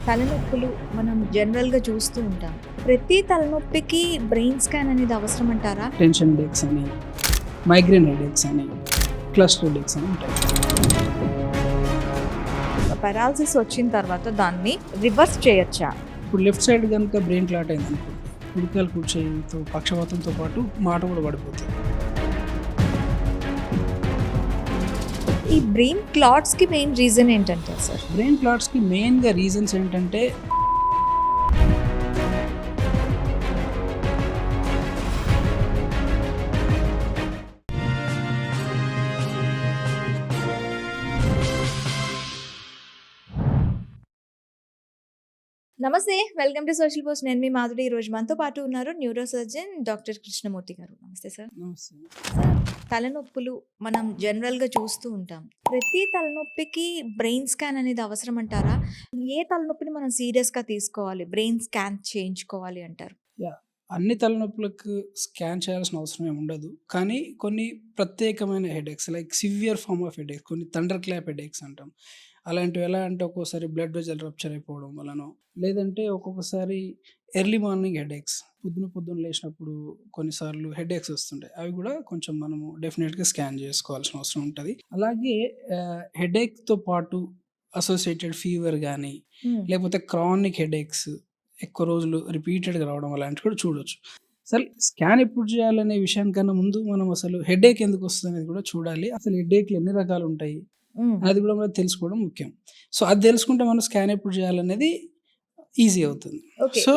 తలనొప్పులు మనం జనరల్‌గా చూస్తూ ఉంటాం. ప్రతి తలనొప్పికి బ్రెయిన్ స్కాన్ అనేది అవసరం అంటారా? టెన్షన్ హెడేక్స్ అని, మైగ్రేన్ హెడేక్స్ అని, క్లస్టర్ హెడేక్స్ అని ఉంటాయి. పారాలిసిస్ వచ్చిన తర్వాత దాన్ని రివర్స్ చేయొచ్చా? ఇప్పుడు లెఫ్ట్ సైడ్ కనుక బ్రెయిన్ క్లాట్ అయింది అనుకో, కుడికాలు కూర్చేతో పక్షవాతంతో పాటు మాట కూడా పడిపోతుంది. ఈ బ్రెయిన్ క్లాట్స్‌కి మెయిన్ రీజన్ ఏంటంటే సార్? బ్రెయిన్ క్లాట్స్కి మెయిన్గా రీజన్స్ ఏంటంటే నమస్తే, వెల్కమ్ టు సోషల్ పోస్ట్. నేను మీ మాధురి. ఈ రోజు మనతో పాటు ఉన్నారు న్యూరో సర్జన్ డాక్టర్ కృష్ణమూర్తి గారు. నమస్తే సార్. సార్, తలనొప్పులు మనం జనరల్‌గా చూస్తూ ఉంటాం. ప్రతి తలనొప్పికి బ్రెయిన్ స్కాన్ అనేది అవసరం అంటారా? ఏ తలనొప్పిని మనం సీరియస్‌గా తీసుకోవాలి, బ్రెయిన్ స్కాన్ చేయించుకోవాలి అంటారు? అన్ని తలనొప్పులకు స్కాన్ చేయాల్సిన అవసరం ఏమి ఉండదు. కానీ కొన్ని ప్రత్యేకమైన headaches like severe form of headaches, కొన్ని థండర్ క్లాప్ హెడేక్స్ అంటాం. అలాంటివి ఎలా అంటే ఒక్కోసారి బ్లడ్ వెజల్ రప్చర్ అయిపోవడం వలనో, లేదంటే ఒక్కొక్కసారి ఎర్లీ మార్నింగ్ హెడేక్స్, పొద్దున లేచినప్పుడు కొన్నిసార్లు హెడేక్స్ వస్తుంటాయి. అవి కూడా కొంచెం మనము డెఫినెట్గా స్కాన్ చేసుకోవాల్సిన అవసరం ఉంటుంది. అలాగే హెడేక్తో పాటు అసోసియేటెడ్ ఫీవర్ కానీ, లేకపోతే క్రానిక్ హెడేక్స్ ఎక్కువ రోజులు రిపీటెడ్గా రావడం అలాంటివి కూడా చూడొచ్చు. అసలు స్కాన్ ఎప్పుడు చేయాలనే విషయానికన్నా ముందు మనం అసలు హెడేక్ ఎందుకు వస్తుంది అనేది కూడా చూడాలి. అసలు హెడేక్లు ఎన్ని రకాలు ఉంటాయి అది కూడా మనం తెలుసుకోవడం ముఖ్యం. సో అది తెలుసుకుంటే మనం స్కాన్ ఎప్పుడు చేయాలనేది ఈజీ అవుతుంది. సో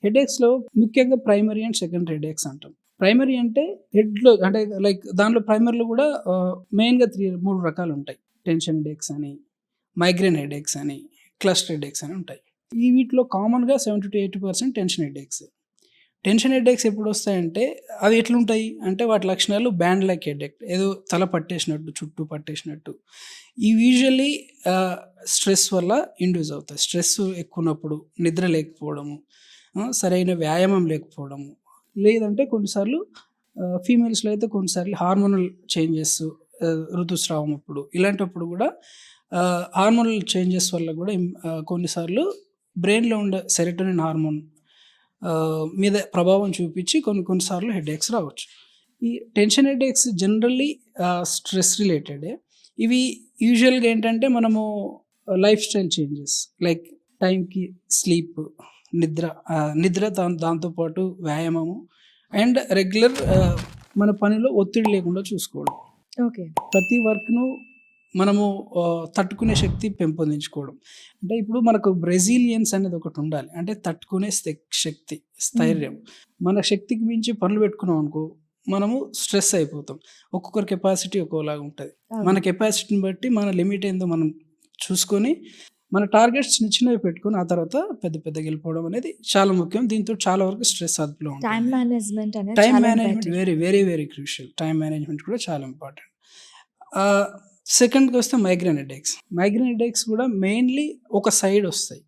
హెడేక్స్లో ముఖ్యంగా ప్రైమరీ అండ్ సెకండరీ హెడేక్స్ అంటాం. ప్రైమరీ అంటే హెడ్లో అంటే లైక్ దాంట్లో ప్రైమరీలో కూడా మెయిన్గా 3 రకాలు ఉంటాయి. టెన్షన్ హెడేక్స్ అని, మైగ్రేన్ హెడేక్స్ అని, క్లస్టర్ హెడేక్స్ అని ఉంటాయి. ఈ వీటిలో కామన్గా 70 to 80% tension headaches. Tension headaches ఎప్పుడు వస్తాయంటే అవి ఎట్లుంటాయి అంటే వాటి లక్షణాలు బ్యాండ్ లైక్ హెడేక్, ఏదో తల పట్టేసినట్టు, చుట్టూ పట్టేసినట్టు. ఇవి యూజువల్లీ స్ట్రెస్ వల్ల ఇండ్యూస్ అవుతాయి. స్ట్రెస్ ఎక్కువ ఉన్నప్పుడు నిద్ర లేకపోవడము, సరైన వ్యాయామం లేకపోవడము, లేదంటే కొన్నిసార్లు ఫీమేల్స్లో అయితే కొన్నిసార్లు హార్మోనల్ చేంజెస్, ఋతుస్రావం అప్పుడు, ఇలాంటప్పుడు కూడా హార్మోనల్ చేంజెస్ వల్ల కూడా కొన్నిసార్లు బ్రెయిన్లో ఉండే సెరోటోనిన్ హార్మోన్ మీద ప్రభావం చూపించి కొన్నిసార్లు హెడేక్స్ రావచ్చు. ఈ టెన్షన్ హెడేక్స్ జనరల్లీ స్ట్రెస్ రిలేటెడే. ఇవి యూజువల్గా ఏంటంటే మనము లైఫ్ స్టైల్ చేంజెస్ లైక్ టైంకి స్లీప్, నిద్ర దాంతోపాటు వ్యాయామము అండ్ రెగ్యులర్ మన పనిలో ఒత్తిడి లేకుండా చూసుకోవడం. ఓకే. ప్రతి వర్క్ను మనము తట్టుకునే శక్తి పెంపొందించుకోవడం. అంటే ఇప్పుడు మనకు రెసిలియన్స్ అనేది ఒకటి ఉండాలి. అంటే తట్టుకునే శక్తి, స్థైర్యం. మన శక్తికి మించి పనులు పెట్టుకున్నాం అనుకో మనము స్ట్రెస్ అయిపోతాం. ఒక్కొక్కరి కెపాసిటీ ఒక్కోలాగా ఉంటుంది. మన కెపాసిటీని బట్టి మన లిమిట్ ఏందో మనం చూసుకొని మన టార్గెట్స్ చిన్నవి పెట్టుకొని ఆ తర్వాత పెద్ద వెళ్ళిపోవడం అనేది చాలా ముఖ్యం. దీంతో చాలా వరకు స్ట్రెస్ అదుపులో ఉంటుంది. Time management very very very crucial. Time management కూడా చాలా ఇంపార్టెంట్. సెకండ్కి వస్తే మైగ్రేన్ హెడేక్స్ కూడా మెయిన్లీ ఒక సైడ్ వస్తాయి.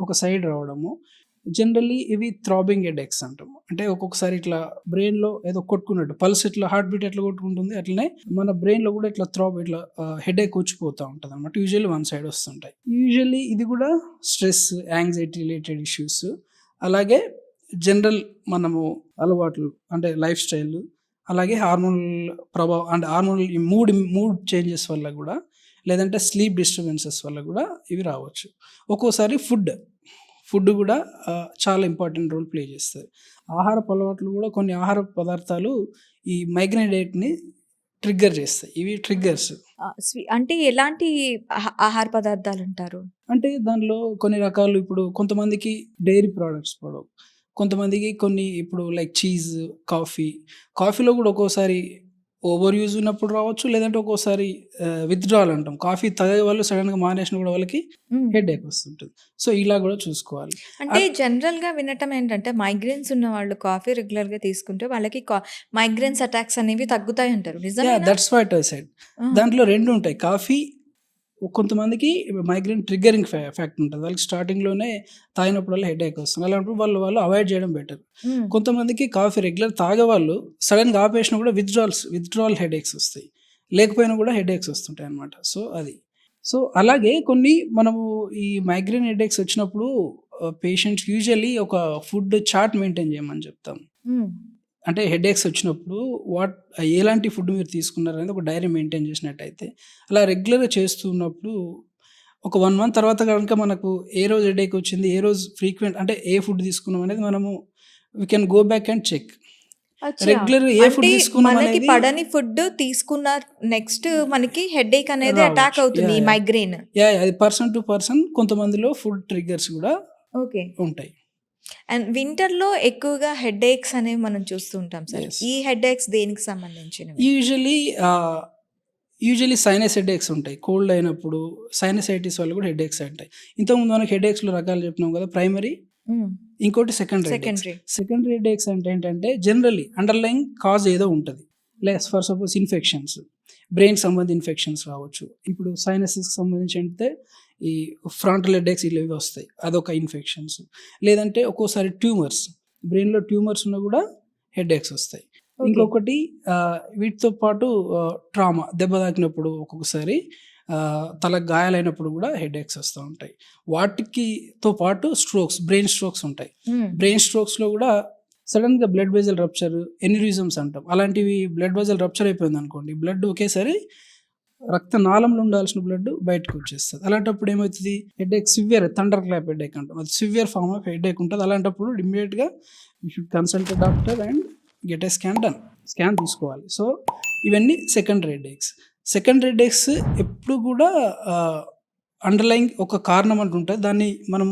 ఒక సైడ్ రావడము. జనరల్లీ ఇవి థ్రాబింగ్ హెడేక్స్ అంటాము. అంటే ఒక్కొక్కసారి ఇట్లా బ్రెయిన్లో ఏదో కొట్టుకున్నట్టు, పల్స్ ఇట్లా హార్ట్ బీట్ ఎట్లా కొట్టుకుంటుంది అట్లనే మన బ్రెయిన్లో కూడా ఇట్లా ఇట్లా హెడేక్ వచ్చిపోతూ ఉంటుంది అనమాట. యూజువల్లీ వన్ సైడ్ వస్తుంటాయి. యూజువల్లీ ఇది కూడా స్ట్రెస్, యాంగ్జైటీ రిలేటెడ్ ఇష్యూస్, అలాగే జనరల్ మనము అలవాట్లు అంటే లైఫ్ స్టైల్, అలాగే హార్మోనల్ ప్రభావం అంటే హార్మోనల్ మూడ్ చేంజెస్ వల్ల కూడా, లేదంటే స్లీప్ డిస్టర్బెన్సెస్ వల్ల కూడా ఇవి రావచ్చు. ఒక్కోసారి ఫుడ్ కూడా చాలా ఇంపార్టెంట్ రోల్ ప్లే చేస్తుంది. ఆహారపు అలవాట్లు కూడా, కొన్ని ఆహార పదార్థాలు ఈ మైగ్రేన్ హెడేక్ని ట్రిగ్గర్ చేస్తాయి. ఇవి ట్రిగ్గర్స్. అంటే ఎలాంటి ఆహార పదార్థాలు అంటారు? అంటే దానిలో కొన్ని రకాలు, ఇప్పుడు కొంతమందికి డైరీ ప్రోడక్ట్స్ పడవు, కొంతమందికి కొన్ని ఇప్పుడు లైక్ చీజ్, కాఫీలో కూడా ఒక్కోసారి ఓవర్ యూజ్ ఉన్నప్పుడు రావచ్చు, లేదంటే ఒక్కోసారి విత్డ్రాల్ అంటాం. కాఫీ తాగే వాళ్ళు సడన్గా మానేసిన కూడా వాళ్ళకి హెడేక్ వస్తుంటుంది. సో ఇలా కూడా చూసుకోవాలి. అంటే జనరల్గా వినటం ఏంటంటే మైగ్రేన్స్ ఉన్న వాళ్ళు కాఫీ రెగ్యులర్గా తీసుకుంటే వాళ్ళకి మైగ్రేన్స్ అటాక్స్ అనేవి తగ్గుతాయి అంటారు. That's what I said. దాంట్లో 2 ఉంటాయి. కాఫీ కొంతమందికి మైగ్రేన్ ట్రిగ్గరింగ్ ఫ్యాక్ట్ ఉంటుంది. వాళ్ళకి స్టార్టింగ్లోనే తాగినప్పుడల్లా హెడేక్ వస్తుంది. అలాంటప్పుడు వాళ్ళు అవాయిడ్ చేయడం బెటర్. కొంతమందికి కాఫీ రెగ్యులర్ తాగే వాళ్ళు సడన్గా ఆపేసినా కూడా విత్డ్రాల్ హెడేక్స్ వస్తాయి, లేకపోయినా కూడా హెడేక్స్ వస్తుంటాయి అనమాట. సో అది. సో, అలాగే కొన్ని మనము ఈ మైగ్రేన్ హెడేక్స్ వచ్చినప్పుడు పేషెంట్స్ యూజువల్లీ ఒక ఫుడ్ చార్ట్ మెయింటైన్ చేయమని చెప్తాం. హ్మ్. అంటే హెడేక్స్ వచ్చినప్పుడు ఎలాంటి ఫుడ్ మీరు తీసుకున్నారనేది ఒక డైరీ మెయింటైన్ చేసినట్టయితే, అలా రెగ్యులర్‌గా చేస్తున్నప్పుడు ఒక 1 మంత్ తర్వాత గనుక మనకు ఏ రోజు హెడేక్ వచ్చింది, ఏ రోజు ఫ్రీక్వెంట్ అంటే ఏ ఫుడ్ తీసుకున్నాం అనేది మనము we can go back and check. అచ్చా! రెగ్యులర్‌గా ఏ ఫుడ్ అంటే తీసుకున్నాం మనకి అనేది పడని ఫుడ్ తీసుకున్న నెక్స్ట్ మనకి హెడేక్ అనేది అటాక్ రావచ్చు. అవుతుంది. ఈ యాహ్! మైగ్రేన్. యాహ్! అది పర్సన్ టు పర్సన్ కొంతమందిలో ఫుడ్ ట్రిగ్గర్స్ కూడా ఓకే. ఉంటాయి. అండ్ వింటర్‌లో ఎక్కువగా హెడేక్స్ అనేవి మనం చూస్తూ ఉంటాం సార్. యెస్. ఈ హెడేక్స్ దేనికి సంబంధించినవి? యూజువల్లీ యూజువల్లీ సైనస్ హెడేక్స్ ఉంటాయి. కోల్డ్ అయినప్పుడు సైనసైటిస్ వల్ల కూడా హెడేక్స్ ఉంటాయి. ఇంతకుముందు మనకి హెడేక్స్‌లో రకాలు చెప్పినాం కదా! ప్రైమరీ, హ్మ్. ఇంకోటి secondary headaches. Secondary. Secondary headaches అంటే ఏంటంటే జనరల్లీ అండర్‌లయింగ్ కాజ్ ఏదో ఉంటది. ఫర్ సపోజ్ ఇన్ఫెక్షన్స్, బ్రెయిన్‌కి సంబంధించి ఇన్ఫెక్షన్స్ రావచ్చు. ఇప్పుడు సైనసెస్‌కి సంబంధించి అంటే ఈ ఫ్రాంటల్ హెడేక్స్ ఇవి వస్తాయి. అదొక ఇన్ఫెక్షన్స్. లేదంటే ఒక్కోసారి ట్యూమర్స్, బ్రెయిన్‌లో ట్యూమర్స్ ఉన్నా కూడా హెడేక్స్ వస్తాయి. ఓకే. ఇంకొకటి వీటితో పాటు ట్రామా దెబ్బ తాకినప్పుడు ఒక్కొక్కసారి తలకు గాయాలైనప్పుడు కూడా హెడేక్స్ వస్తూ ఉంటాయి. వాటికితో పాటు స్ట్రోక్స్, బ్రెయిన్ స్ట్రోక్స్ ఉంటాయి. హ్మ్. బ్రెయిన్ స్ట్రోక్స్‌లో కూడా సడన్‌గా బ్లడ్ వెసల్ రప్చర్, ఎన్యూరిజమ్స్ అంటాం. అలాంటివి బ్లడ్ వెసల్ రప్చర్ అయిపోయిందనుకోండి, బ్లడ్ ఒకేసారి రక్తనాళంలో ఉండాల్సిన బ్లడ్ బయటకొచ్చేస్తది. అలాంటప్పుడు ఏమైతది, headache severe thunder clap headache అంటాం. అది సివియర్ ఫార్మ్ ఆఫ్ హెడేక్ ఉంటది. అలాంటప్పుడు ఇమ్మీడియేట్‌గా you should consult a doctor and get a scan done. Scan తీసుకోవాలి. సో, ఇవన్నీ సెకండరీ హెడేక్స్. సెకండరీ హెడేక్స్ ఎప్పుడు కూడా అండర్‌లయింగ్ ఒక కారణం అంటూ ఉంటది. దాన్ని మనం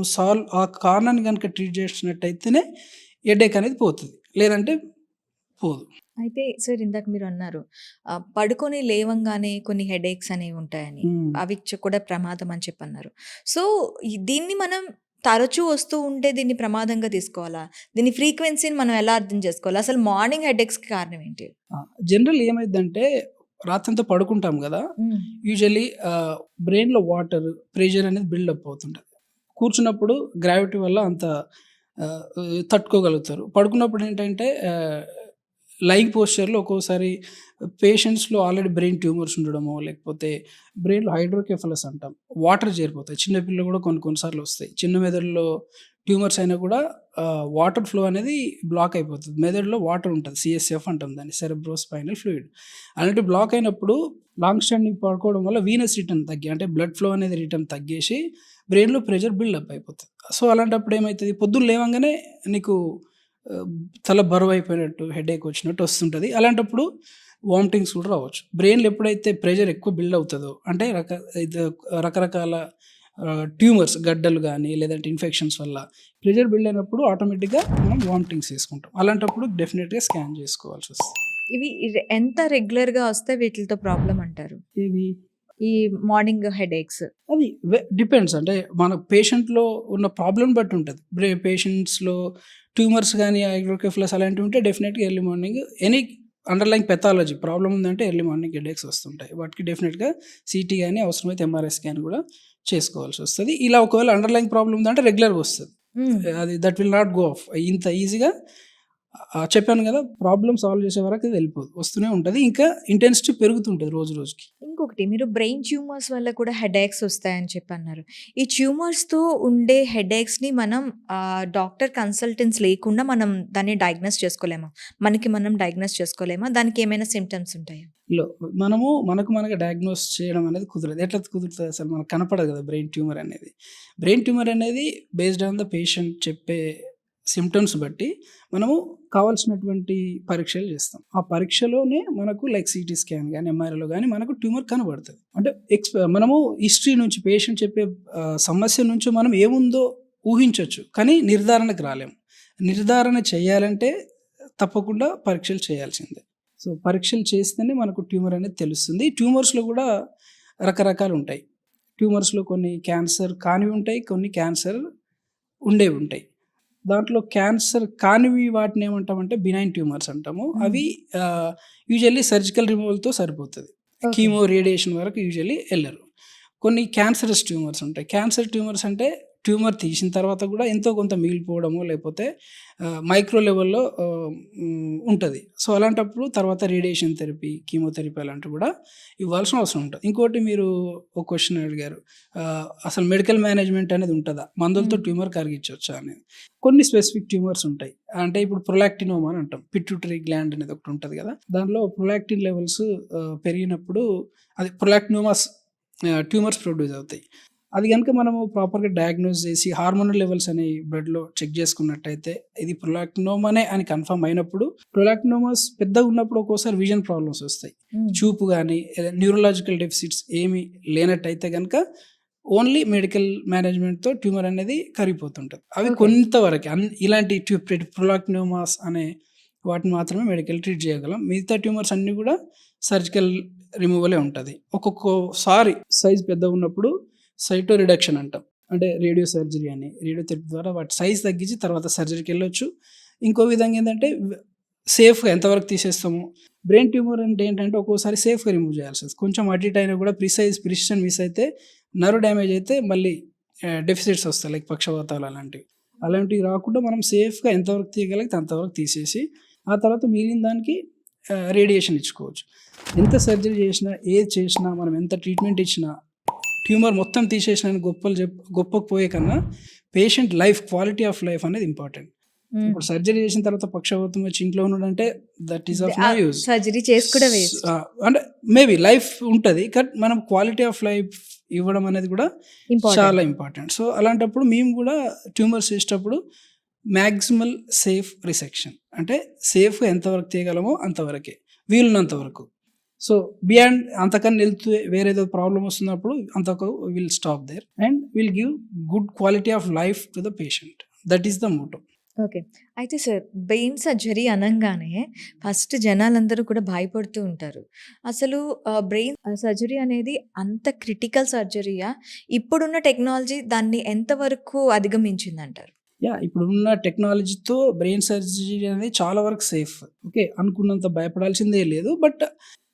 ఆ కారణాన్ని గనుక ట్రీట్ చేసినట్టయితేనే హెడేక్ అనేది పోతది. లేదంటే పోదు. అయితే సార్ ఇందాక మీరు అన్నారు పడుకొని లేవంగానే కొన్ని హెడేక్స్ అనేవి ఉంటాయని. హ్మ్. అవి కూడా ప్రమాదం అని చెప్పన్నారు. సో, దీన్ని మనం తరచూ వస్తూ ఉంటే దీన్ని ప్రమాదంగా తీసుకోవాలా? దీని ఫ్రీక్వెన్సీని మనం ఎలా అర్థం చేసుకోవాలి? అసలు మార్నింగ్ హెడేక్స్‌కి కారణం ఏంటి? జనరల్ ఏమైద్దంటే రాత్రంతా పడుకుంటాం గదా! హ్మ్. యూజువల్లీ బ్రెయిన్‌లో వాటర్, ప్రెషర్ అనేది బిల్డప్ అవుతుంటది. కూర్చున్నప్పుడు గ్రావిటీ వల్ల అంత ఆహ్, తట్టుకోగలుగుతారు. పడుకున్నప్పుడు ఏంటంటే లైయింగ్ పోస్చర్‌లో ఒక్కోసారి పేషెంట్స్‌లో ఆల్రెడీ బ్రెయిన్ ట్యూమర్స్ ఉండడమో, లేకపోతే బ్రెయిన్‌లో హైడ్రోకెఫలస్ అంటాం. వాటర్ చేరిపోతాయి. చిన్న పిల్లలు కూడా కొన్ని కొన్ని సార్లు వస్తాయి. చిన్న మెదడులో ట్యూమర్స్ అయినా కూడా వాటర్ ఫ్లో అనేది బ్లాక్ అయిపోతది. మెదడులో వాటర్ ఉంటది. సీఎస్ఎఫ్ అంటాం దాన్ని. Cerebrospinal fluid. అలాంటి బ్లాక్ అయినప్పుడు లాంగ్ స్టాండింగ్ పడుకోవడం వల్ల వీనస్ రిటర్న్ అంటే బ్లడ్ ఫ్లో అనేది రిటర్న్ తగ్గేసి బ్రెయిన్‌లో ప్రెషర్ బిల్డప్ అయిపోతది. సో, అలాంటప్పుడు ఏమైతది, పొద్దున్న లేవంగానే నీకు ఆహ్, తల బరువైపోయినట్టు, హెడేక్ వచ్చినట్టు వస్తుంటది. అలాంటప్పుడు వామిటింగ్స్ కూడా రావచ్చు. బ్రెయిన్‌లో ఎప్పుడైతే ప్రెషర్ ఎక్కువ బిల్డ్ అవుతదో, అంటే రకరకాల ట్యూమర్స్, గడ్డలు గానీ, లేదంటే ఇన్ఫెక్షన్స్ వల్ల ప్రెషర్ బిల్డ్ అయినప్పుడు ఆటోమేటిక్‌గా మనం వామిటింగ్స్ చేసుకుంటాం. అలాంటప్పుడు డెఫినిట్‌గా స్కాన్ చేసుకోవాల్సొస్తది. ఇవి ఎంత రెగ్యులర్‌గా వస్తే వీటిలతో ప్రాబ్లమ్ అంటారు? ఇవి ఈ మార్నింగ్ హెడేక్స్. అది డిపెండ్స్. అంటే మన పేషెంట్‌లో ఉన్న ప్రాబ్లమ్‌ని బట్టి ఉంటది. పేషెంట్స్‌లో ట్యూమర్స్ గానీ, హైడ్రోకెఫలస్ అలాంటివి ఉంటే డెఫినిట్‌గా early morning any underlying pathology problem ఉందంటే ఎర్లీ మార్నింగ్ హెడేక్స్ వస్తుంటాయి. వాటికి డెఫినిట్‌గా సీటీ గానీ, అవసరమైతే ఎంఆర్ఐ స్కాన్ కూడా చేసుకోవాల్సొస్తది. ఇలా ఒకవేళ అండర్‌లయింగ్ ప్రాబ్లమ్ ఉందంటే రెగ్యులర్‌గా వస్తది. హ్మ్. అది that will not go of. ఇంత ఈజీగా చెప్పాను గదా! ప్రాబ్లమ్ సాల్వ్ చేసే వరకు అది వెళ్ళిపోదు. వస్తూనే ఉంటది. ఇంకా ఇంటెన్సిటీ పెరుగుతుంటది రోజు రోజుకి. ఇంకొకటి మీరు బ్రెయిన్ ట్యూమర్స్ వల్ల కూడా హెడేక్స్ వస్తాయని చెప్పన్నారు. ఈ ట్యూమర్స్‌తో ఉండే హెడేక్స్‌ని మనం డాక్టర్ కన్సల్టెన్స్ లేకుండా మనం దాన్ని డయాగ్నోస్ చేసుకోలేమా? మనకి మనం డయాగ్నోస్ చేసుకోలేమా? దానికి ఏమైనా సింప్టమ్స్ ఉంటాయా? లో మనకు డయాగ్నోస్ చేయడం అనేది కుదరదు. ఎట్లా కుదురుతది అసలు, మనకు కనపడదు కదా బ్రెయిన్ ట్యూమర్ అనేది. బ్రెయిన్ ట్యూమర్ అనేది బేస్డ్ ఆన్ ద పేషెంట్ చెప్పే సింప్టమ్స్ బట్టి మనము కావాల్సినటువంటి పరీక్షలు చేస్తాం. ఆ పరీక్షలోనే మనకు లైక్ సీటీ స్కాన్ గానీ, ఎంఆర్ఐలో గానీ మనకు ట్యూమర్ కనబడతది. అంటే మనము హిస్టరీ నుంచి పేషెంట్ చెప్పే సమస్య నుంచి మనం ఏముందో ఊహించొచ్చు. కానీ నిర్ధారణకు రాలేము. నిర్ధారణ చేయాలంటే తప్పకుండా పరీక్షలు చేయాల్సిందే. సో, పరీక్షలు చేస్తేనే మనకు ట్యూమర్ అనేది తెలుస్తుంది. ట్యూమర్స్‌లో కూడా రకరకాలుంటాయి. ట్యూమర్స్‌లో కొన్ని క్యాన్సర్ కానివి ఉంటాయి. కొన్ని క్యాన్సర్ ఉండేవి ఉంటాయి. దాంట్లో క్యాన్సర్ కానివి వాటిని ఏమంటామంటే బినైన్ ట్యూమర్స్ అంటాము. హ్మ్. అవి యూజువల్లీ సర్జికల్ రిమూవల్‌తో సరిపోతది. ఓకే. కీమో, రేడియేషన్ వరకు యూజువల్లీ ఎళ్ళరు. కొన్ని క్యాన్సరస్ ట్యూమర్స్ ఉంటాయి. క్యాన్సర్ ట్యూమర్స్ అంటే ట్యూమర్ తీసిన తర్వాత కూడా ఎంతో కొంత మిగిలిపోవడమో లేకపోతే మైక్రో లెవెల్‌లో ఉంటది. సో, అలాంటప్పుడు తర్వాత రేడియేషన్ థెరపీ, కీమోథెరపీ అలాంటివి కూడా ఇవ్వాల్సిన అవసరం ఉంటది. ఇంకోటి మీరు ఒక క్వెషన్ అడిగారు. అసలు మెడికల్ మేనేజ్‌మెంట్ అనేది ఉంటదా? మందులతో ట్యూమర్ కరిగించొచ్చా అనేది. కొన్ని స్పెసిఫిక్ ట్యూమర్స్ ఉంటాయి. అంటే ఇప్పుడు ప్రొలాక్టినోమా అని అంటాం. పిట్యూటరీ గ్లాండ్ అనేది ఒకటి ఉంటది కదా! దానిలో ప్రొలాక్టిన్ లెవెల్స్ పెరిగినప్పుడు అది ప్రొలాక్టినోమాస్ ట్యూమర్స్ ప్రొడ్యూస్ అవుతాయి. అది గనుక మనము ప్రాపర్‌గా డయాగ్నోస్ చేసి హార్మోనల్ లెవెల్స్ అని బ్లడ్‌లో చెక్ చేసుకున్నట్టయితే ఇది ప్రొలాక్టినోమానే అని కన్ఫర్మ్ అయినప్పుడు ప్రొలాక్టినోమాస్ పెద్దగా ఉన్నప్పుడు ఒక్కోసారి విజన్ ప్రాబ్లమ్స్ వస్తాయి. చూపు గాని న్యూరలాజికల్ డెఫిసిట్స్ ఏమి లేనట్టయితే గనుక ఓన్లీ మెడికల్ మేనేజ్‌మెంట్‌తో ట్యూమర్ అనేది కరిగిపోతుంటది. అవి ఓకే. కొంతవరకే ఇలాంటి ప్రొలాక్టినోమాస్ అనే వాటిని మాత్రమే మెడికల్ ట్రీట్ చేయగలం. మిగతా ట్యూమర్స్ అన్నీ కూడా సర్జికల్ రిమూవలే ఉంటది. ఒక్కొక్కసారి సైజ్ పెద్దగా ఉన్నప్పుడు సైటో రిడక్షన్ అంటాం. అంటే రేడియో సర్జరీ అని రేడియోథెరపీ ద్వారా వాటి సైజ్ తగ్గించి తర్వాత సర్జరీకి వెళ్ళొచ్చు. ఇంకో విధంగా ఏంటంటే సేఫ్‌గా ఎంతవరకు తీసేస్తాము. బ్రెయిన్ ట్యూమర్ అంటే ఏంటంటే ఒక్కోసారి సేఫ్‌గా రిమూవ్ చేయాల్సి వస్తుంది. కొంచెం అటు ఇటు అయినా కూడా ప్రిసిషన్ మిస్ అయితే నర్వ్ డ్యామేజ్ అయితే మళ్ళీ డెఫిసిట్స్ వస్తాయి. లైక్ పక్షవాతాలు అలాంటివి. అలాంటివి రాకుండా మనం సేఫ్‌గా ఎంతవరకు తీయగలిగితే అంతవరకు తీసేసి ఆ తర్వాత మిగిలిన దానికి రేడియేషన్ ఇచ్చుకోవచ్చు. ఎంత సర్జరీ చేసినా, ఏది చేసినా, మనం ఎంత ట్రీట్మెంట్ ఇచ్చినా ట్యూమర్ మొత్తం తీసేసిన గొప్పకు పోయే కన్నా patient life quality of life అనేది ఇంపార్టెంట్. ఇప్పుడు సర్జరీ చేసిన తర్వాత పక్షవాతం వచ్చి ఇంట్లో ఉన్నాడంటే that is of no use. Surgery చేసి కూడా వేస్ట్. అంటే మేబీ లైఫ్ ఉంటది. బట్ మనం క్వాలిటీ ఆఫ్ లైఫ్ ఇవ్వడం అనేది కూడా చాలా ఇంపార్టెంట్. సో, అలాంటప్పుడు మేము కూడా ట్యూమర్స్ చేసేటప్పుడు మాక్సిమల్ సేఫ్ రిసెక్షన్ అంటే సేఫ్‌గా ఎంతవరకు తీయగలమో అంతవరకే. వీలున్నంత వరకు. సో, బియాండ్ అంతకన్నా వెళ్తే వేరేదో ప్రాబ్లమ్ వస్తున్నప్పుడు అంతకు will stop there and will give good quality of life to the patient. That is the motto. Okay. అయితే సార్ బ్రెయిన్ సర్జరీ అనంగానే ఫస్ట్ జనాలందరూ కూడా భయపడుతూ ఉంటారు. అసలు బ్రెయిన్ సర్జరీ అనేది అంత క్రిటికల్ సర్జరీయా? ఇప్పుడున్న టెక్నాలజీ దాన్ని ఎంతవరకు అధిగమించిందంటారు? ఇప్పుడున్న టెక్నాలజీతో బ్రెయిన్ సర్జరీ అనేది చాలా వరకు సేఫ్. ఓకే. అనుకున్నంత భయపడాల్సిందే లేదు. బట్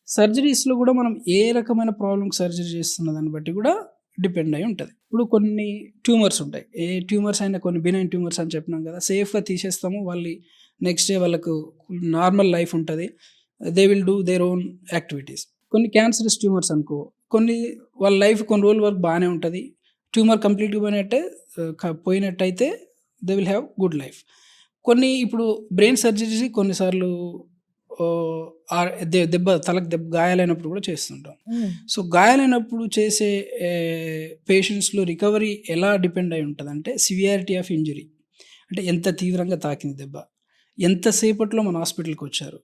సర్జరీస్‌లో కూడా మనం ఏ రకమైన ప్రాబ్లమ్‌కి సర్జరీ చేస్తున్న దాన్ని బట్టి కూడా డిపెండ్ అయి ఉంటది. ఇప్పుడు కొన్ని ట్యూమర్స్ ఉంటాయి. ఏ ట్యూమర్స్ అయినా కొన్ని బినైన్ ట్యూమర్స్ అని చెప్పినాం కదా! సేఫ్‌గా తీసేస్తాము. నెక్స్ట్ డే వాళ్ళకు నార్మల్ లైఫ్ ఉంటది. They will do their own activities. కొన్ని క్యాన్సరస్ ట్యూమర్స్ అనుకో, వాళ్ళ లైఫ్ కొన్ని రోజుల వరకు బానే ఉంటది. ట్యూమర్ కంప్లీట్‌గా పోయినట్టయితే they will have good life. ఇప్పుడు బ్రెయిన్ సర్జరీస్ కొన్నిసార్లు తలకు గాయాలైనప్పుడు కూడా చేస్తుంటాం. సో, గాయాలైనప్పుడు చేసే పేషెంట్స్‌లో రికవరీ ఎలా డిపెండ్ అయి ఉంటదంటే సివియారిటీ ఆఫ్ ఇంజరీ. అంటే ఎంత తీవ్రంగా తాకింది దెబ్బ, ఎంత సేపట్లో మన హాస్పిటల్‌కొచ్చారు,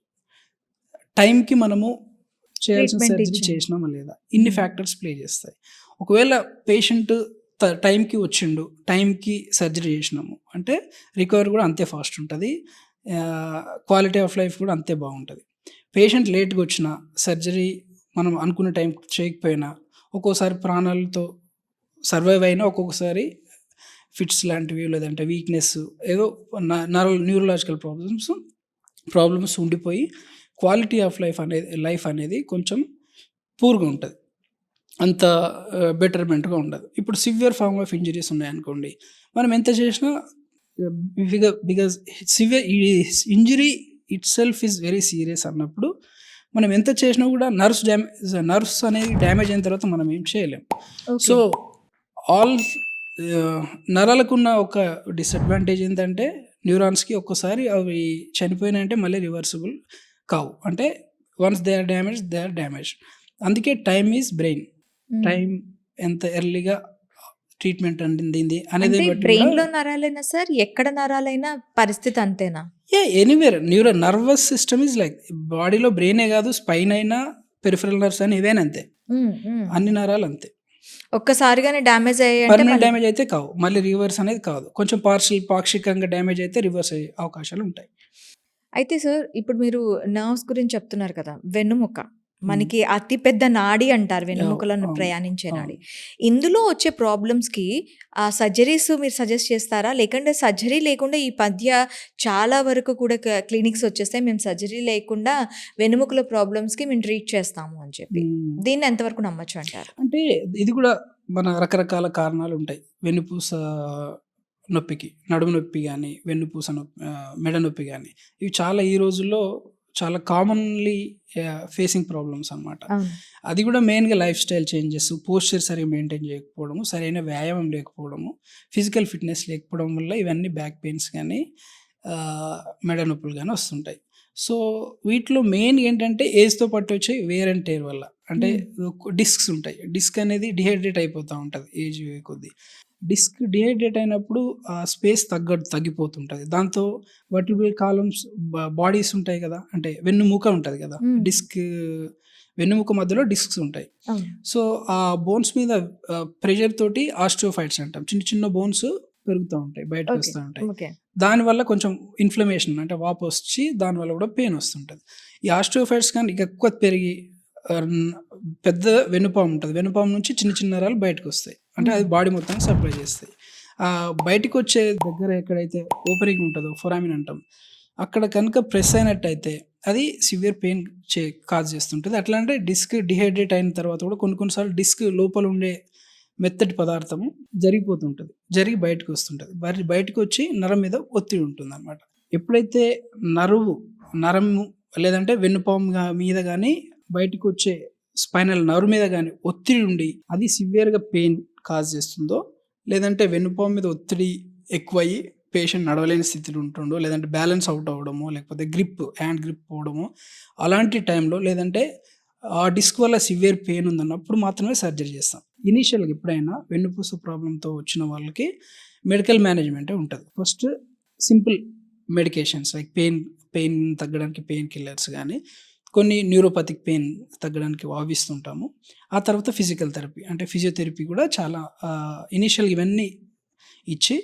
టైంకి మనము చేయాల్సిన ట్రీట్మెంట్ సర్జరీ ఇచ్చాము. చేసినామా లేదా, ఇన్ని ఫ్యాక్టర్స్ ప్లే చేస్తాయి. ఒకవేళ పేషెంట్ టైంకి వచ్చిండు, టైంకి సర్జరీ చేసినాము అంటే రికవరీ కూడా అంతే ఫాస్ట్ ఉంటది. క్వాలిటీ ఆఫ్ లైఫ్ కూడా అంతే బాగుంటది. పేషెంట్ లేట్‌గా వచ్చినా, సర్జరీ మనం అనుకున్న టైంకి చేయకపోయినా, ఒక్కోసారి ప్రాణాలతో సర్వైవ్ అయినా, ఒక్కొక్కసారి ఫిట్స్ లాంటివి లేదంటే వీక్‌నెస్ ఏదో న్యూరలాజికల్ ప్రాబ్లమ్స్ ఉండిపోయి క్వాలిటీ ఆఫ్ లైఫ్ అనేది కొంచెం పూర్‌గా ఉంటది. అంత బెటర్‌మెంట్‌గా ఉండదు. ఇప్పుడు సివియర్ ఫార్మ్ ఆఫ్ ఇంజరీస్ ఉన్నాయనుకోండి, మనం ఎంత చేసినా because injury itself is very serious అన్నప్పుడు మనం ఎంత చేసినా కూడా నర్వ్స్ అనేది డ్యామేజ్ అయిన తర్వాత మనం ఏం చేయలేం. సో, నరాలకున్న ఒక డిసడ్వాంటేజ్ ఏంటంటే న్యూరాన్స్‌కి ఒక్కసారి అవి చనిపోయినాయంటే మళ్ళీ రివర్సిబుల్ కావు. అంటే వన్స్ దే ఆర్ డ్యామేజ్డ్. అందుకే టైమ్ ఈజ్ బ్రెయిన్. టైం ఎంత ఎర్లీగా ట్రీట్మెంట్ అందింది అనేది అంటే బట్టి బ్రెయిన్‌లో నరాలైనా సార్, ఎక్కడ నరాలైనా పరిస్థితి అంతేనా? Anywhere nervous system is like బాడీలో బ్రెయినే కాదు, స్పైన్ అయినా, పెరిఫెరల్ నర్వ్స్ అయినా ఏవైనా అంతే. అన్ని నరాలు అంతే. ఒక్కసారిగానే డ్యామేజ్ అయ్యాయంటే పర్మనెంట్ డ్యామేజ్ అయితే కావు. మళ్ళీ రివర్స్ అనేది కాదు. కొంచెం పాక్షికంగా డ్యామేజ్ అయితే రివర్స్ అయ్యే అవకాశాలు ఉంటాయి. అయితే సార్ ఇప్పుడు మీరు నర్వ్స్ గురించి చెప్తున్నారు కదా! వెన్నుముక మనకి అతి పెద్ద నాడి అంటారు, వెన్నుముకలను ప్రయాణించే నాడి. ఇందులో వచ్చే ప్రాబ్లమ్స్‌కి సర్జరీస్ మీరు సజెస్ట్ చేస్తారా? లేకంటే సర్జరీ లేకుండా ఈ మధ్య చాలా వరకు కూడా క్లినిక్స్ వచ్చేస్తాయి. మేము సర్జరీ లేకుండా వెన్నుముకల ప్రాబ్లమ్స్‌కి మేము ట్రీట్ చేస్తాము అని చెప్పి. దీన్ని ఎంతవరకు నమ్మొచ్చు అంటారు? అంటే ఇది కూడా మన రకరకాల కారణాలు ఉంటాయి. వెన్నుపూస నొప్పికి, నడుము నొప్పి గానీ, వెన్నుపూస మెడ నొప్పి గానీ, ఇవి చాలా ఈ రోజుల్లో చాలా కామన్‌లీ ఫేసింగ్ ప్రాబ్లమ్స్ అన్నమాట. అవును. అది కూడా మెయిన్‌గా లైఫ్ స్టైల్ చేంజెస్, పోస్చర్ సరిగ్గా మెయింటైన్ చేయకపోవడము, సరైన వ్యాయామం లేకపోవడము, ఫిజికల్ ఫిట్‌నెస్ లేకపోవడం వల్ల ఇవన్నీ బ్యాక్ పెయిన్స్ గానీ, మెడ నొప్పులు గానీ వస్తుంటాయి. సో, వీటిలో మెయిన్ ఏంటంటే ఏజ్‌తో పాటు వచ్చే వేర్ అండ్ టేర్ వల్ల. అంటే డిస్క్స్ ఉంటాయి. డిస్క్ అనేది డీహైడ్రేట్ అయిపోతా ఉంటది ఏజ్ కొద్దీ. డిస్క్ డీహైడ్రేట్ అయినప్పుడు ఆ స్పేస్ తగ్గిపోతుంటది. దాంతో వర్టిబ్రల్ కాలమ్స్ బాడీస్ ఉంటాయి కదా! అంటే వెన్నుముక ఉంటది కదా! హ్మ్. వెన్నెముక మధ్యలో డిస్క్స్ ఉంటాయి. అవును. సో, ఆ బోన్స్ మీద ప్రెషర్ తోటి ఆస్టియోఫైట్స్ అంటాం. చిన్న చిన్న బోన్స్ పెరుగుతా ఉంటాయి. ఓకే. బయటకొస్తా ఉంటాయి. ఓకే. దానివల్ల కొంచెం ఇన్‌ఫ్లమేషన్ అంటే వాపొచ్చి దానివల్ల కూడా పెయిన్ వస్తుంటది. ఈ ఆస్టియోఫైట్స్ గాని ఎక్కువ పెరిగి ఆహ్, న్ పెద్ద వెన్నుపాము ఉంటది. వెన్నుపాము నుంచి చిన్న చిన్న నరాలు బయటకొస్తాయి. అంటే అది బాడీ మొత్తానికి సప్లై చేస్తాయి. బయటికొచ్చే దగ్గర ఎక్కడైతే ఓపెనింగ్ ఉంటదో ఫొరామిన్ అంటాం. అక్కడ కనుక ప్రెస్ అయినట్టయితే అది సివియర్ పెయిన్ కాజ్ చేస్తుంటది. అట్లా అంటే డిస్క్ డీహైడ్రేట్ అయిన తర్వాత కూడా కొన్ని సార్లు డిస్క్ లోపల ఉండే మెత్తటి పదార్థం జరిగిపోతుంటది. జరిగి బయటకొస్తుంటది. బయటకొచ్చి నరం మీద ఒత్తిడి ఉంటుందన్నమాట. ఎప్పుడైతే నరము లేదంటే వెన్నుపాము మీద గానీ, బయటికొచ్చే స్పైనల్ నర్వ్ మీద గానీ ఒత్తిడి ఉండి అది సివియర్‌గా పెయిన్ కాజ్ చేస్తుందో, లేదంటే వెన్నుపాము మీద ఒత్తిడి ఎక్కువయ్యి పేషెంట్ నడవలేని స్థితిలో ఉంటుండో, లేదంటే బ్యాలెన్స్ అవుట్ అవ్వడమో, లేకపోతే హ్యాండ్ గ్రిప్ పోవడమో, అలాంటి టైంలో లేదంటే ఆ డిస్క్ వల్ల సివియర్ పెయిన్ ఉందన్నప్పుడు మాత్రమే సర్జరీ చేస్తాం. ఇనీషియల్‌గా ఎప్పుడైనా వెన్నుపూస ప్రాబ్లమ్‌తో వచ్చిన వాళ్ళకి మెడికల్ మేనేజ్‌మెంటే ఉంటది. First simple medications like pain తగ్గడానికి పెయిన్ కిల్లర్స్ గానీ, కొన్ని న్యూరోపతిక్ పెయిన్ తగ్గడానికి వావిస్తుంటాము. ఆ తర్వాత ఫిజికల్ థెరపీ అంటే ఫిజియోథెరపీ కూడా చాలా ఇనీషియల్‌గా ఇవన్నీ ఇచ్చి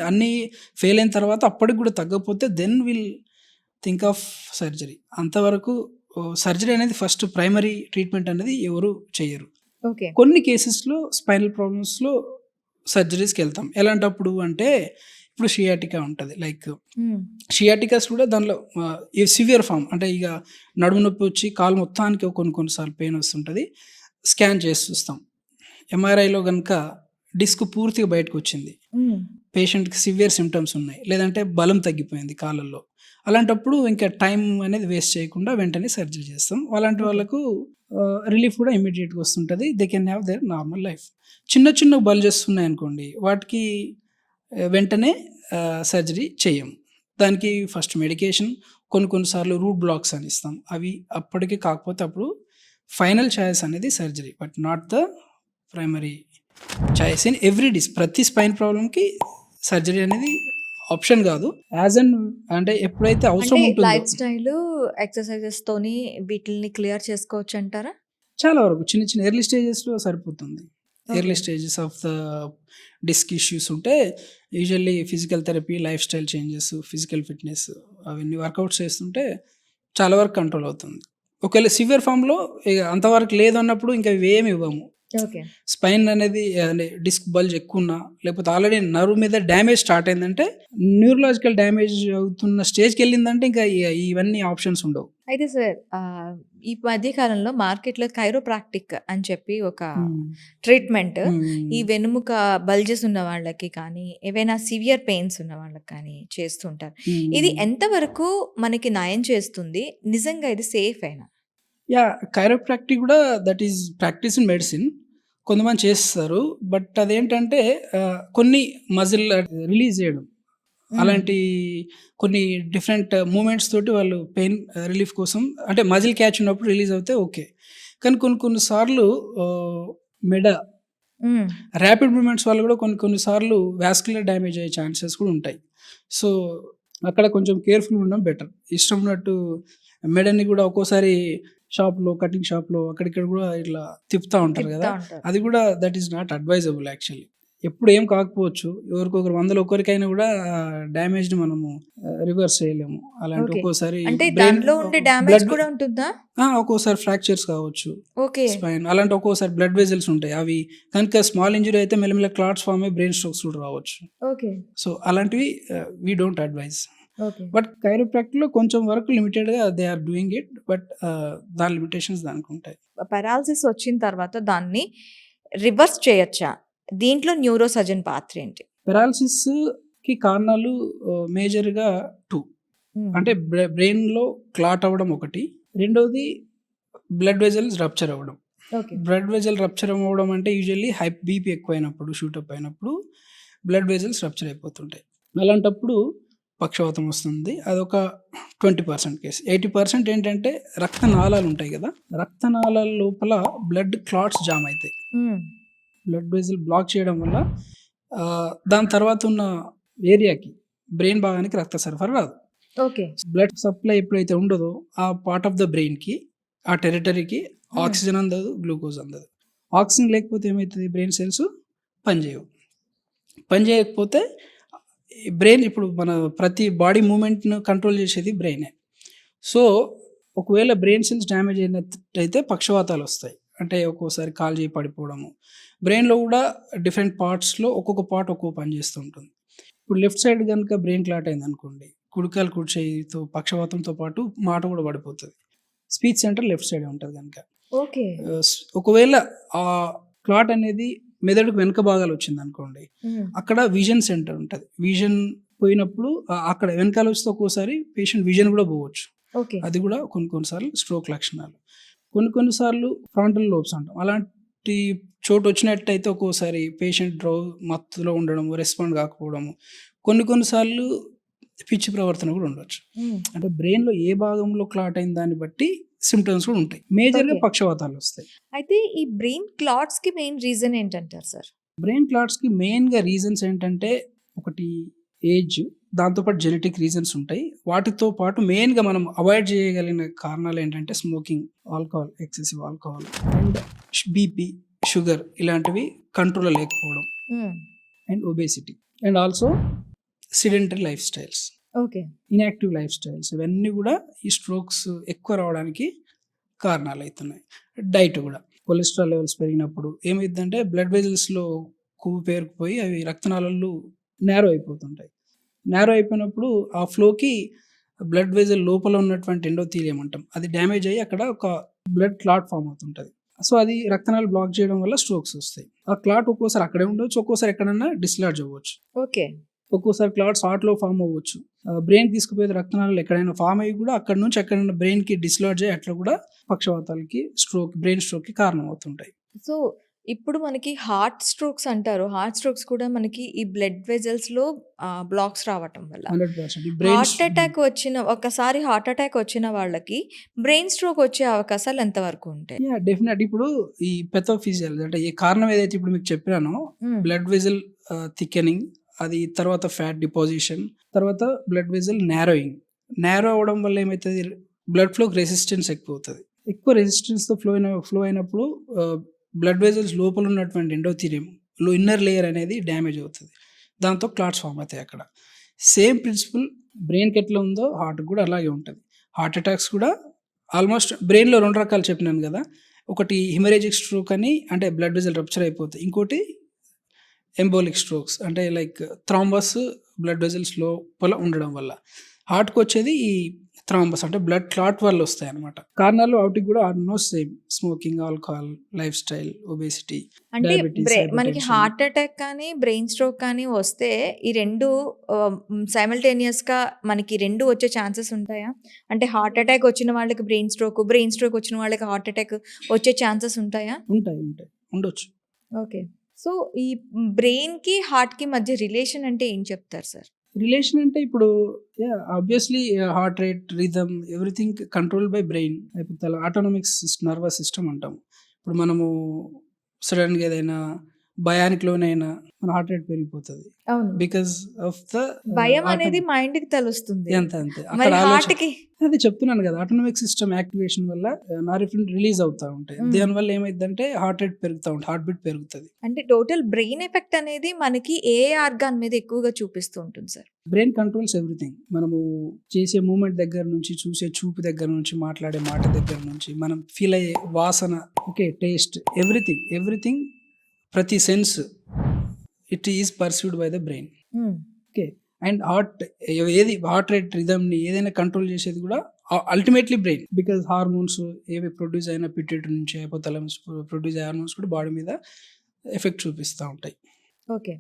అన్నీ ఫెయిల్ అయిన తర్వాత అప్పటికి కూడా తగ్గకపోతే then will think of surgery. అంతవరకు సర్జరీ అనేది ఫస్ట్ ప్రైమరీ ట్రీట్మెంట్ అనేది ఎవరు చెయ్యరు. ఓకే. కొన్ని కేసెస్‌లో స్పైనల్ ప్రాబ్లమ్స్‌లో సర్జరీస్‌కెళ్తాం. ఎలాంటప్పుడు అంటే ఇప్పుడు షియాటికా ఉంటది. లైక్ షియాటికాస్ కూడా దానిలో ఈ సివియర్ ఫార్మ్ అంటే ఇక నడుము నొప్పి వచ్చి కాలు మొత్తానికి కొన్ని సార్లు పెయిన్ వస్తుంటది. స్కాన్ చేసి చూస్తాం. ఎంఆర్ఐలో గనుక డిస్క్ పూర్తిగా బయటకొచ్చింది. పేషెంట్‌కి సివియర్ సింప్టమ్స్ ఉన్నాయి. లేదంటే బలం తగ్గిపోయింది కాళ్ళల్లో. అలాంటప్పుడు ఇంకా టైం అనేది వేస్ట్ చేయకుండా వెంటనే సర్జరీ చేస్తాం. అలాంటి వాళ్ళకు రిలీఫ్ కూడా ఇమ్మీడియేట్‌గా వస్తుంటది. They can have their normal life. చిన్న బల్జెస్ ఉన్నాయనుకోండి వాటికి వెంటనే సర్జరీ చెయ్యము. దానికి ఫస్ట్ మెడికేషన్ కొన్ని సార్లు రూట్ బ్లాక్స్ అని ఇస్తాం. అవి అప్పటికి కాకపోతే అప్పుడు ఫైనల్ చాయిస్ అనేది surgery. But not the primary choice in every ప్రతి స్పైన్ ప్రాబ్లమ్‌కి సర్జరీ అనేది ఆప్షన్ కాదు. అంటే ఎప్పుడైతే అవసరం అంటే ఉంటుందో లైఫ్ స్టైల్, ఎక్సర్‌సైజెస్ తోని వీటిల్ని క్లియర్ చేసుకోవచ్చంటారా? చాలా వరకు చిన్న ఎర్లీ స్టేజెస్‌లో సరిపోతుంది. Early okay. Stages of the disc issues ఉంటే usually physical therapy, lifestyle changes, physical fitness అవన్నీ వర్కౌట్స్ చేస్తుంటే చాలా వరకు కంట్రోల్ అవుతుంది. ఒకవేళ సివియర్ ఫార్మ్‌లో ఇగ అంతవరకు లేదన్నప్పుడు ఇంకా ఇవేమి ఇవ్వము. ఓకే. స్పైన్ అనేది డిస్క్ బల్జ్ ఎక్కువున్నా లేకపోతే ఆల్రెడీ నర్వ్ మీద డ్యామేజ్ స్టార్ట్ అయిందంటే న్యూరలాజికల్ డ్యామేజ్ అవుతున్న స్టేజ్‌కెళ్ళిందంటే ఇంకా ఇవన్నీ ఆప్షన్స్ ఉండవు. అయితే సార్ ఈ మధ్య కాలంలో మార్కెట్‌లో కైరోప్రాక్టిక్ అని చెప్పి ఒక ట్రీట్మెంట్ ఈ వెన్నుముక బల్జెస్ ఉన్న వాళ్ళకి కానీ, ఏవైనా సివియర్ పెయిన్స్ ఉన్న వాళ్ళకి కానీ చేస్తుంటారు. ఇది ఎంతవరకు మనకి నయం చేస్తుంది? నిజంగా ఇది సేఫేనా? కైరోప్రాక్టిక్ కూడా that is practice in medicine. కొంతమంది చేస్తారు. బట్ అదేంటంటే కొన్ని మజిల్ రిలీజ్ చేయడం. అలాంటి కొన్ని డిఫరెంట్ మూవ్‌మెంట్స్ తోటి వాళ్ళు పెయిన్ రిలీఫ్ కోసం అంటే మజిల్ క్యాచ్ ఉన్నప్పుడు రిలీజ్ అవుతే ఓకే. కానీ కొన్ని సార్లు మెడ ర్యాపిడ్ మూవ్‌మెంట్స్ వల్ల కూడా కొన్ని సార్లు వాస్కులర్ డ్యామేజ్ అయ్యే ఛాన్సెస్ కూడా ఉంటాయి. సో, అక్కడ కొంచెం కేర్‌ఫుల్‌గా ఉండడం బెటర్. ఇష్టం ఉన్నట్టు మెడని కూడా ఒక్కోసారి కటింగ్ షాప్‌లో అక్కడిక్కడ కూడా ఇట్లా తిప్పుతా ఉంటారు తిప్పుతా కదా! ఉంటారు. అది కూడా that is not advisable actually. ఎప్పుడు ఏం కాకపోవచ్చు. ఎవరికొకరు 100లో ఒక్కరికైనా కూడా డ్యామేజ్‌ని మనము రివర్స్ చేయలేము. అలాంటి ఓకే. ఒక్కోసారి అంటే బ్రెయిన్ దానిలో ఉండే డ్యామేజ్ బ్లడ్ కూడా ఉంటుందా? ఒక్కోసారి ఫ్రాక్చర్స్ కావచ్చు. ఓకే. స్పైన్ అలాంటి ఒక్కోసారి బ్లడ్ వెసెల్స్ ఉంటాయి. అవి కనుక స్మాల్ ఇంజ్యూరీ అయితే మెల్లమెల్ల క్లాట్స్ ఫార్మ్ అయ్యి బ్రెయిన్ స్ట్రోక్స్ కూడా రావచ్చు. ఓకే. సో, అలాంటివి we don't advise. Okay. But కైరోప్రాక్టిక్‌లో కొంచెం వరకు లిమిటెడ్‌గా they are doing it. But దాని లిమిటేషన్స్ దానికుంటాయి. పారాలిసిస్ వచ్చిన తర్వాత దాన్ని రివర్స్ చేయొచ్చా? దీంట్లో న్యూరో సర్జన్ పాత్ర ఏంటి? పెరాలిసిస్‌కి కారణాలు మేజర్‌గా 2. అంటే బ్రెయిన్‌లో క్లాట్ అవ్వడం ఒకటి. రెండోది బ్లడ్ వెసెల్స్ రప్చర్ అవ్వడం. ఓకే. బ్లడ్ వెసెల్ రప్చర్ అవ్వడం అంటే యూజువల్లీ బీపీ ఎక్కువైనప్పుడు, షూటప్ అయినప్పుడు బ్లడ్ వెసెల్స్ రప్చర్ అయిపోతుంటాయి. అలాంటప్పుడు పక్షవాతం వస్తుంది. అదొక 20% కేస్. 80% ఏంటంటే రక్తనాళాలు ఉంటాయి కదా! రక్తనాళాల లోపల బ్లడ్ క్లాట్స్ జామ్ అయితాయి. బ్లడ్ వెసెల్ బ్లాక్ చేయడం వల్ల దాని తర్వాత ఉన్న ఏరియాకి, బ్రెయిన్ భాగానికి రక్త సరఫరా రాదు. ఓకే. బ్లడ్ సప్లై ఎప్పుడైతే ఉండదో ఆ పార్ట్ ఆఫ్ ద బ్రెయిన్‌కి, ఆ టెరిటరీకి ఆక్సిజన్ అందదు, గ్లూకోజ్ అందదు. ఆక్సిజన్ లేకపోతే ఏమైతది? బ్రెయిన్ సెల్స్ పనిచేయవు. పని చేయకపోతే బ్రెయిన్ ఇప్పుడు మన ప్రతి బాడీ మూవ్‌మెంట్‌ను కంట్రోల్ చేసేది బ్రెయినే. సో, ఒకవేళ బ్రెయిన్ సెల్స్ డ్యామేజ్ అయినట్టయితే పక్షవాతాలు వస్తాయి. అంటే ఒక్కోసారి కాలు చేయి పడిపోవడము. బ్రెయిన్‌లో కూడా డిఫరెంట్ పార్ట్స్‌లో ఒక్కొక్క పార్ట్ ఒక్కో పని చేస్తూ ఉంటుంది. ఇప్పుడు లెఫ్ట్ సైడ్ గనుక బ్రెయిన్ క్లాట్ అయిందనుకోండి, కుడి కాలు కుడి చేయితో పక్షవాతంతో పాటు మాట కూడా పడిపోతది. స్పీచ్ సెంటర్ లెఫ్ట్ సైడే ఉంటది గనుక. ఓకే. ఒకవేళ ఆ క్లాట్ అనేది మెదడుకు వెనక భాగాలు వచ్చిందనుకోండి, అక్కడ విజన్ సెంటర్ ఉంటది. విజన్ పోయినప్పుడు అక్కడ వెనకాల వస్తే ఒక్కోసారి పేషెంట్ విజన్ కూడా పోవచ్చు. ఓకే. అది కూడా కొన్ని సార్లు స్ట్రోక్ లక్షణాలు. కొన్ని సార్లు ఫ్రంటల్ లోబ్స్ అంటాం. అలాంటి చోటు వచ్చినట్టయితే ఒక్కోసారి పేషెంట్ మత్తులో ఉండడము, రెస్పాండ్ కాకపోవడము. కొన్ని సార్లు పిచ్చి ప్రవర్తన కూడా ఉండొచ్చు. అంటే బ్రెయిన్‌లో ఏ భాగంలో క్లాట్ అయిన దాన్ని బట్టి సింప్టమ్స్ కూడా ఉంటాయి. మేజర్‌గా ఓకే. పక్షవాతాలు వస్తాయి. అయితే ఈ బ్రెయిన్ క్లాట్స్‌కి మెయిన్ రీజన్ ఏంటంటారు సార్? బ్రెయిన్ క్లాట్స్‌కి మెయిన్‌గా రీజన్స్ ఏంటంటే, ఒకటి ఏజ్, దాంతోపాటు జెనెటిక్ రీజన్స్ ఉంటాయి. వాటితో పాటు మెయిన్‌గా మనం అవాయిడ్ చేయగలిగిన కారణాలు ఏంటంటే smoking, alcohol, excessive alcohol and BP, sugar ఇలాంటివి కంట్రోల్‌లో లేకపోవడం and obesity and also sedentary life styles, okay. Inactive life styles ఇవన్నీ కూడా ఈ స్ట్రోక్స్ ఎక్కువ రావడానికి కారణాలు అవుతున్నాయి. డైట్ కూడా కొలెస్ట్రాల్ లెవెల్స్ పెరిగినప్పుడు ఏమైందంటే బ్లడ్ వెజల్స్లో కొవ్వు పేరుకుపోయి అవి రక్తనాళాలు నేరో అయిపోతుంటాయి. నేరో అయిపోయినప్పుడు ఆ ఫ్లోకి బ్లడ్ వెజల్ లోపల ఉన్నటువంటి ఎండోథీలియం అంటాం, అది డ్యామేజ్ అయ్యి అక్కడ ఒక బ్లడ్ క్లాట్ ఫామ్ అవుతుంటుంది. సో అది రక్తనాళాలు బ్లాక్ చేయడం వల్ల స్ట్రోక్స్ వస్తాయి. ఆ క్లాట్ ఒక్కోసారి అక్కడే ఉండొచ్చు, ఒక్కోసారి ఎక్కడన్నా డిస్లార్జ్ అవ్వచ్చు. ఓకే. ఒక్కోసారి క్లాట్స్ హార్ట్‌లో ఫామ్ అవ్వచ్చు. బ్రెయిన్ తీసుకుపోయే రక్తనాళాలు ఎక్కడైనా ఫామ్ అయ్యి కూడా అక్కడి నుంచి ఎక్కడైనా బ్రెయిన్‌కి డిస్లార్జ్ అయ్యి అట్లా కూడా పక్షవాతాలకి, బ్రెయిన్ స్ట్రోక్‌కి కారణం అవుతుంటాయి. సో, ఇప్పుడు మనకి హార్ట్ స్ట్రోక్స్ అంటారు. హార్ట్ స్ట్రోక్స్ కూడా మనకి ఈ బ్లడ్ వెసెల్స్‌లో బ్లాక్స్ రావటం వల్ల. 100% ఈ బ్రెయిన్ ఒకసారి హార్ట్ అటాక్ వచ్చిన వాళ్ళకి బ్రెయిన్ స్ట్రోక్ వచ్చే అవకాశాలు ఎంత వరకు ఉంటాయి? డెఫినెట్. ఇప్పుడు ఈ పెథోఫిజియాలజీ అంటే ఈ కారణం ఏదైతే ఇప్పుడు మీకు చెప్పానో బ్లడ్ వెసెల్ థిక్కెనింగ్, అది తర్వాత ఫ్యాట్ డిపాజిషన్, తర్వాత బ్లడ్ వెసెల్ నేరో అవ్వడం వల్ల ఏమైతది, బ్లడ్ ఫ్లోకి రెసిస్టెన్స్ ఎక్కువవుతది. ఎక్కువ రెసిస్టెన్స్‌తో ఫ్లో అయినప్పుడు బ్లడ్ వెసెల్స్ లోపల ఉన్నటువంటి ఎండోథీలియం ఇన్నర్ లేయర్ అనేది డ్యామేజ్ అవుతది. దాంతో క్లాట్స్ ఫామ్ అవుతాయి అక్కడ. సేమ్ ప్రిన్సిపల్ బ్రెయిన్‌కి ఎట్లా ఉందో హార్ట్‌కి కూడా అలాగే ఉంటది. హార్ట్ అటాక్స్ కూడా ఆల్మోస్ట్ బ్రెయిన్‌లో 2 రకాలు చెప్పినాను కదా! ఒకటి హిమరేజిక్ స్ట్రోక్ అని, అంటే బ్లడ్ వెసెల్ రప్చర్ అయిపోతాయి. ఇంకోటి ఎంబోలిక్ స్ట్రోక్స్ అంటే లైక్ థ్రాంబస్ బ్లడ్ వెసెల్స్ లోపల ఉండడం వల్ల. హార్ట్‌కి వచ్చేది ఈ థ్రాంబస్ అంటే బ్లడ్ క్లాట్ వల్ల వస్తాయన్నమాట. కారణాలు వాటికి కూడా almost same. Smoking, alcohol, life style, obesity, అంటే డయాబెటిస్, మనకి హైపర్‌టెన్షన్. హార్ట్ అటాక్ కానీ, బ్రెయిన్ స్ట్రోక్ కానీ వస్తే ఈ 2 సైమల్టేనియస్‌గా మనకి 2 వచ్చే ఛాన్సెస్ ఉంటాయా? అంటే హార్ట్ అటాక్ వచ్చిన వాళ్ళకి బ్రెయిన్ స్ట్రోక్ వచ్చిన వాళ్ళకి హార్ట్ అటాక్ వచ్చే ఛాన్సెస్ ఉంటాయా? ఉంటాయి. ఉండొచ్చు. ఓకే. సో, ఈ బ్రెయిన్‌కి, హార్ట్‌కి మధ్య రిలేషన్ అంటే ఏం చెప్తారు సార్? రిలేషన్ అంటే ఇప్పుడు obviously heart rate, rhythm everything controlled by brain. ఇప్పుడు ఆటోనమిక్ నర్వస్ సిస్టమ్ అంటాము. ఇప్పుడు మనము సడన్‌గా ఏదైనా భయానికి లోనైనా మన హార్ట్ రేట్ పెరిగిపోతది. అవును. బికాజ్ ఆఫ్ ద భయం అనేది మైండ్‌కి తెలుస్తుంది. అంతే. మరి అక్కడ హార్ట్‌కి అదే చెప్తున్నాను కదా! ఆటోనమిక్ సిస్టమ్ యాక్టివేషన్ వల్ల నారిఫిన్ రిలీజ్ అవుతా ఉంటాయి. దానివల్ల ఏమైద్దంటే హార్ట్ రేట్ పెరుగుతా ఉంటది. హార్ట్ బీట్ పెరుగుతది. అంటే టోటల్ బ్రెయిన్ ఎఫెక్ట్ అనేది మనకి ఏ ఆర్గాన్ మీద ఎక్కువగా చూపిస్తూ ఉంటుంది సార్? Brain controls everything. మనము చేసే మూవ్‌మెంట్ దగ్గర నుంచి, చూసే చూపు దగ్గర నుంచి, మాట్లాడే మాట దగ్గర నుంచి, మనం ఫీల్ అయ్యే వాసన, ఓకే, టేస్ట్, ఎవ్రీథింగ్ ప్రతి sense it is perceived by the brain. Okay. And heart rate రిథమ్ని ఏదైనా కంట్రోల్ చేసేది కూడా అల్టిమేట్లీ బ్రెయిన్. బికాజ్ హార్మోన్స్ ఏవి ప్రొడ్యూస్ అయిన పిట్యూటరీ నుంచి హైపోథాలమస్ ప్రొడ్యూస్ అయ్యే హార్మోన్స్ కూడా బాడీ మీద ఎఫెక్ట్ చూపిస్తూ ఉంటాయి. ఓకే.